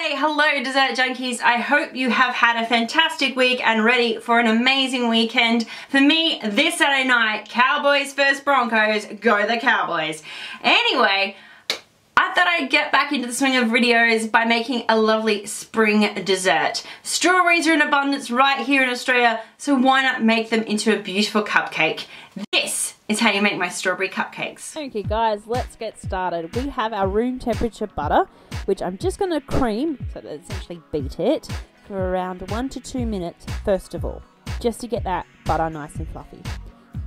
Hey, hello dessert junkies. I hope you have had a fantastic week and ready for an amazing weekend. For me, this Saturday night, Cowboys vs Broncos, go the Cowboys. Anyway, I thought I'd get back into the swing of videos by making a lovely spring dessert. Strawberries are in abundance right here in Australia, so why not make them into a beautiful cupcake? This is how you make my strawberry cupcakes. Okay guys, let's get started. We have our room temperature butter, which I'm just going to cream, so that essentially beat it, for around 1 to 2 minutes first of all, just to get that butter nice and fluffy.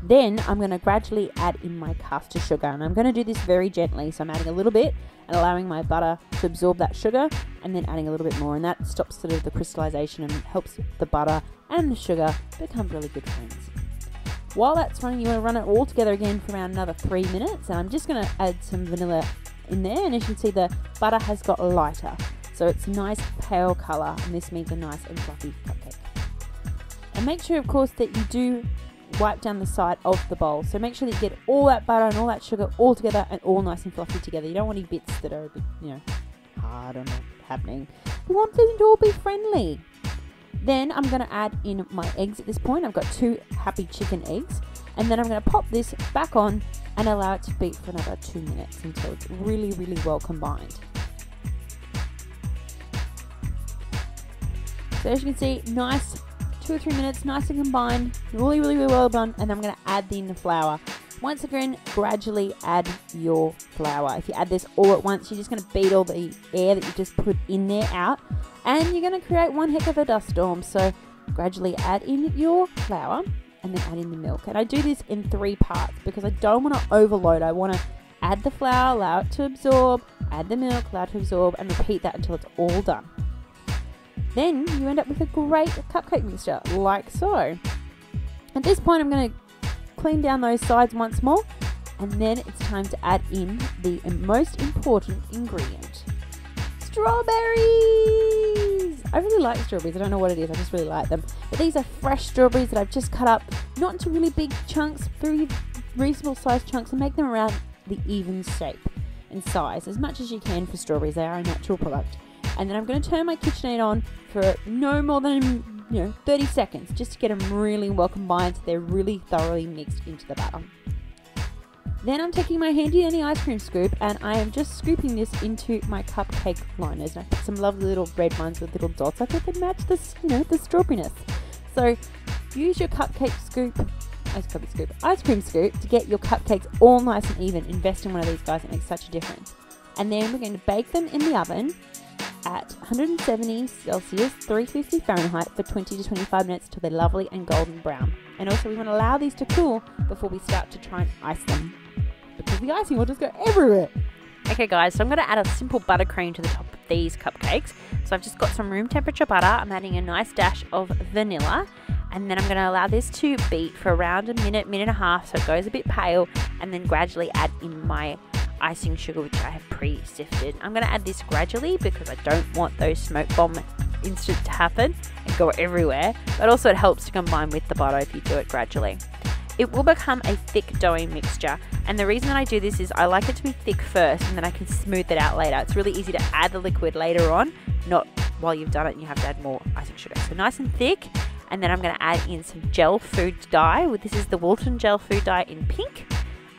Then I'm going to gradually add in my caster sugar, and I'm going to do this very gently, so I'm adding a little bit and allowing my butter to absorb that sugar, and then adding a little bit more, and that stops sort of the crystallization and helps the butter and the sugar become really good friends. While that's running, you want to run it all together again for around another 3 minutes, and I'm just going to add some vanilla in there, and as you can see the butter has got lighter, so it's a nice pale colour, and this means a nice and fluffy cupcake. And make sure of course that you do wipe down the side of the bowl, so make sure that you get all that butter and all that sugar all together and all nice and fluffy together. You don't want any bits that are a bit, hard or not happening. You want them to all be friendly. Then I'm going to add in my eggs at this point. I've got 2 happy chicken eggs, and then I'm going to pop this back on and allow it to beat for another 2 minutes until it's really, really well combined. So as you can see, nice 2 or 3 minutes, nice and combined, really, really, really well done. And then I'm going to add in the flour. Once again, gradually add your flour. If you add this all at once, you're just going to beat all the air that you just put in there out, and you're going to create one heck of a dust storm. So gradually add in your flour and then add in the milk. And I do this in 3 parts because I don't want to overload. I want to add the flour, allow it to absorb, add the milk, allow it to absorb, and repeat that until it's all done. Then you end up with a great cupcake mixture, like so. At this point, I'm going to clean down those sides once more, and then it's time to add in the most important ingredient: strawberries. I really like strawberries. I don't know what it is, I just really like them. But these are fresh strawberries that I've just cut up, not into really big chunks, very reasonable sized chunks, and make them around the even shape and size as much as you can for strawberries. They are a natural product. And then I'm going to turn my KitchenAid on for no more than 30 seconds, just to get them really well combined so they're really thoroughly mixed into the batter. Then I'm taking my handy dandy ice cream scoop, and I am just scooping this into my cupcake liners. And I put some lovely little red ones with little dots. I thought they'd match this, the strawberryness. So use your ice cream scoop to get your cupcakes all nice and even. Invest in one of these guys, it makes such a difference. And then we're going to bake them in the oven at 170 Celsius, 350 Fahrenheit for 20 to 25 minutes till they're lovely and golden brown. And also we want to allow these to cool before we start to try and ice them, because the icing will just go everywhere. Okay guys, so I'm going to add a simple buttercream to the top of these cupcakes. So I've just got some room temperature butter. I'm adding a nice dash of vanilla, and then I'm going to allow this to beat for around a minute, minute and a half, so it goes a bit pale, and then gradually add in my icing sugar, which I have pre-sifted. I'm going to add this gradually because I don't want those smoke bomb instants to happen and go everywhere, but also it helps to combine with the butter if you do it gradually. It will become a thick doughy mixture, and the reason that I do this is I like it to be thick first, and then I can smooth it out later. It's really easy to add the liquid later on, not while you've done it and you have to add more icing sugar. So nice and thick, and then I'm going to add in some gel food dye. This is the Wilton gel food dye in pink.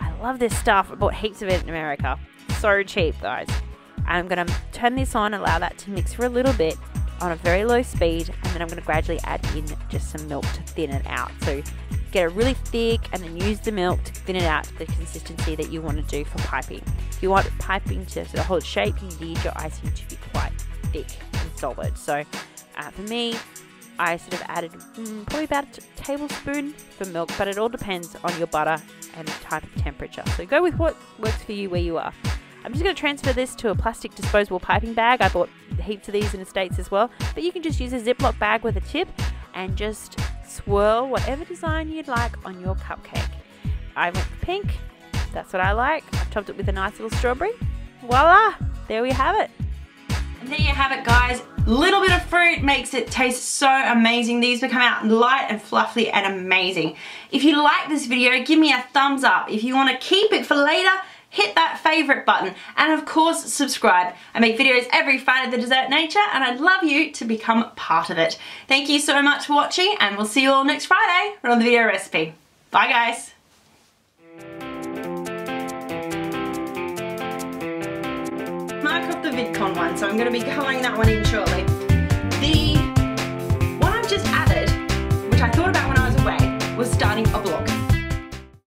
I love this stuff. I bought heaps of it in America. So cheap, guys. And I'm going to turn this on, allow that to mix for a little bit on a very low speed, and then I'm going to gradually add in just some milk to thin it out. So get it really thick, and then use the milk to thin it out to the consistency that you want to do for piping. If you want piping to sort of hold its shape, you need your icing to be quite thick and solid. So for me, I sort of added probably about a tablespoon for milk, but it all depends on your butter and the type of temperature. So go with what works for you where you are. I'm just going to transfer this to a plastic disposable piping bag. I bought heaps of these in the States as well, but you can just use a Ziploc bag with a tip and just swirl whatever design you'd like on your cupcake. I went with pink. That's what I like. I've topped it with a nice little strawberry. Voila! There we have it. And there you have it, guys. Little bit of fruit makes it taste so amazing. These will come out light and fluffy and amazing. If you like this video, give me a thumbs up. If you want to keep it for later, hit that favorite button, and of course subscribe. I make videos every Friday of the dessert nature, and I'd love you to become part of it. Thank you so much for watching, and we'll see you all next Friday for another video recipe. Bye guys. Mark off the VidCon one, so I'm going to be colouring that one in shortly.